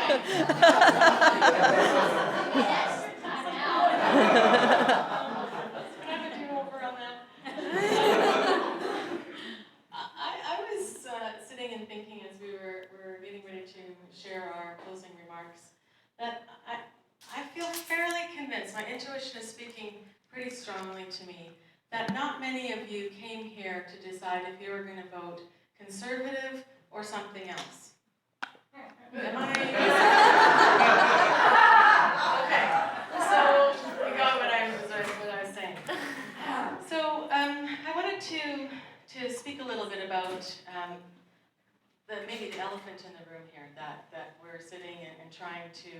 I was sitting and thinking as we were getting ready to share our closing remarks that I feel fairly convinced, my intuition is speaking pretty strongly to me, that not many of you came here to decide if you were going to vote Conservative or something else. Am I? Okay, so you got what I was saying. So I wanted to speak a little bit about maybe the elephant in the room here, that we're sitting and trying to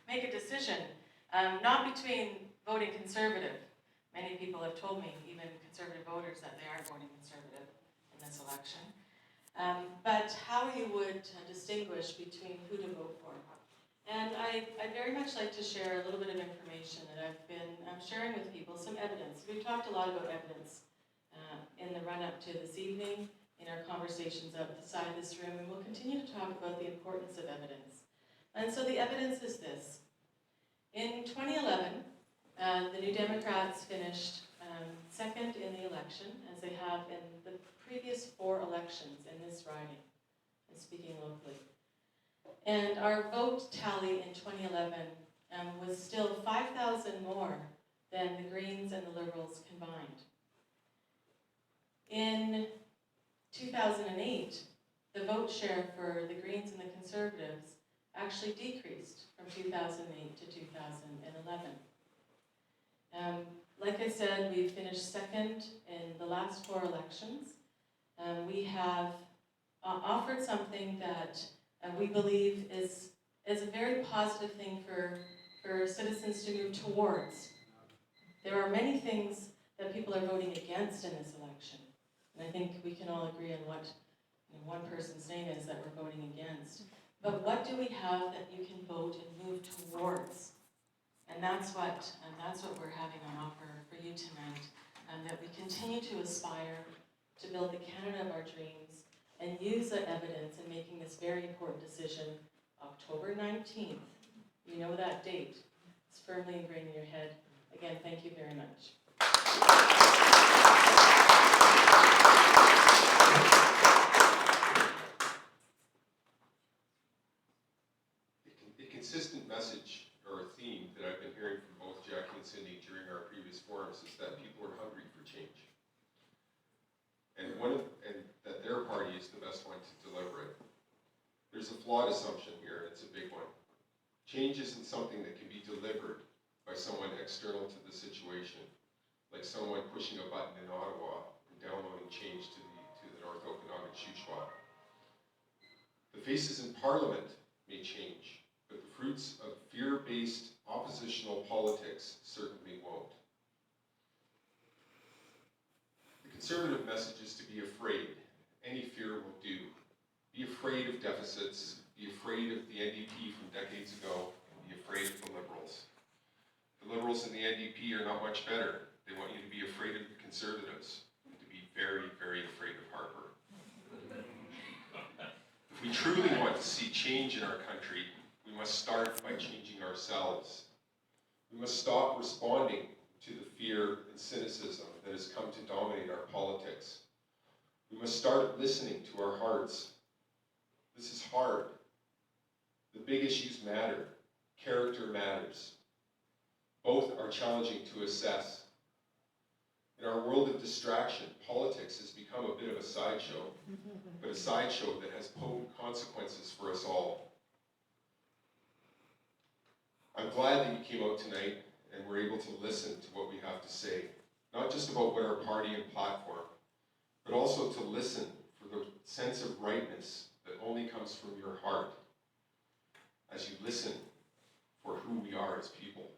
make a decision, not between voting Conservative. Many people have told me, even Conservative voters, that they are voting Conservative in this election. But how you would distinguish between who to vote for. And I'd very much like to share a little bit of information that I've been sharing with people, some evidence. We've talked a lot about evidence in the run-up to this evening, in our conversations outside this room, and we'll continue to talk about the importance of evidence. And so the evidence is this. In 2011, the New Democrats finished second in the election, as they have in the previous 4 elections in this riding, and speaking locally. And our vote tally in 2011 was still 5,000 more than the Greens and the Liberals combined. In 2008, the vote share for the Greens and the Conservatives actually decreased from 2008 to 2011. Like I said, we finished second in the last 4 elections. We have offered something that we believe is a very positive thing for citizens to move towards. There are many things that people are voting against in this election. And I think we can all agree on what one person's name is that we're voting against. But what do we have that you can vote and move towards? And that's what we're having on offer for you tonight. That we continue to aspire to build the Canada of our dreams and use the evidence in making this very important decision, October 19th. You know that date. It's firmly ingrained in your head. Again, thank you very much. A consistent message or a theme that I've been hearing from both Jacqui and Cindy during our previous forums is that people are hungry for change. And that their party is the best one to deliver it. There's a flawed assumption here, and it's a big one. Change isn't something that can be delivered by someone external to the situation, like someone pushing a button in Ottawa and downloading change to the North Okanagan-Shuswap. The faces in Parliament may change, but the fruits of fear-based oppositional politics certainly won't. The Conservative message is to be afraid. Any fear will do. Be afraid of deficits, be afraid of the NDP from decades ago, and be afraid of the Liberals. The Liberals and the NDP are not much better. They want you to be afraid of the Conservatives, and to be very, very afraid of Harper. If we truly want to see change in our country, we must start by changing ourselves. We must stop responding to the fear and cynicism that has come to dominate our politics. We must start listening to our hearts. This is hard. The big issues matter. Character matters. Both are challenging to assess. In our world of distraction, politics has become a bit of a sideshow, but a sideshow that has potent consequences for us all. I'm glad that you came out tonight and were able to listen to what we have to say, not just about what our party and platform, but also to listen for the sense of rightness that only comes from your heart as you listen for who we are as people.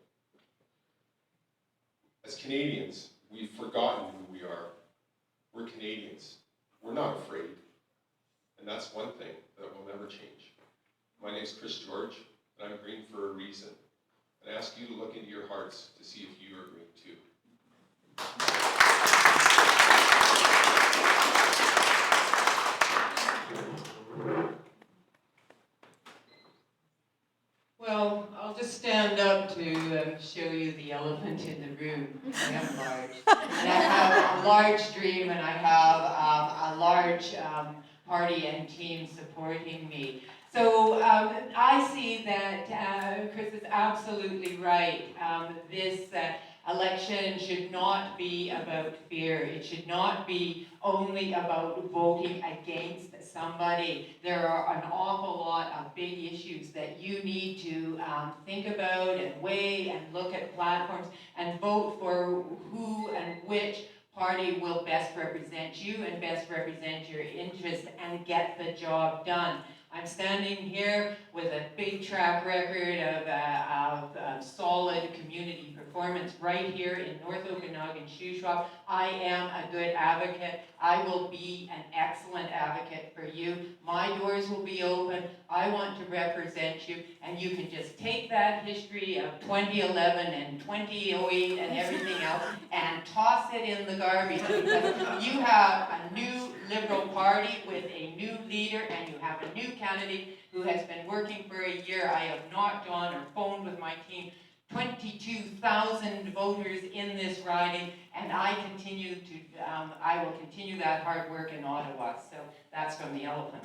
As Canadians, we've forgotten who we are. We're Canadians. We're not afraid. And that's one thing that will never change. My name's Chris George, and I'm green for a reason. And I ask you to look into your hearts to see if you are green too. elephant in the room. I am large. And I have a large dream, and I have a large party and team supporting me. So I see that Chris is absolutely right. This election should not be about fear. It should not be only about voting against somebody. There are an awful lot of big issues that you need to think about and weigh and look at platforms and vote for who and which party will best represent you and best represent your interests and get the job done. I'm standing here with a big track record of solid community performance right here in North Okanagan-Shuswap. I am a good advocate. I will be an excellent advocate for you. My doors will be open. I want to represent you, and you can just take that history of 2011 and 2008 and everything else and toss it in the garbage, because you have a new Liberal Party with a new leader, and you have a new candidate who has been working for a year. I have knocked on or phoned with my team 22,000 voters in this riding, and I will continue that hard work in Ottawa. So that's from the elephant.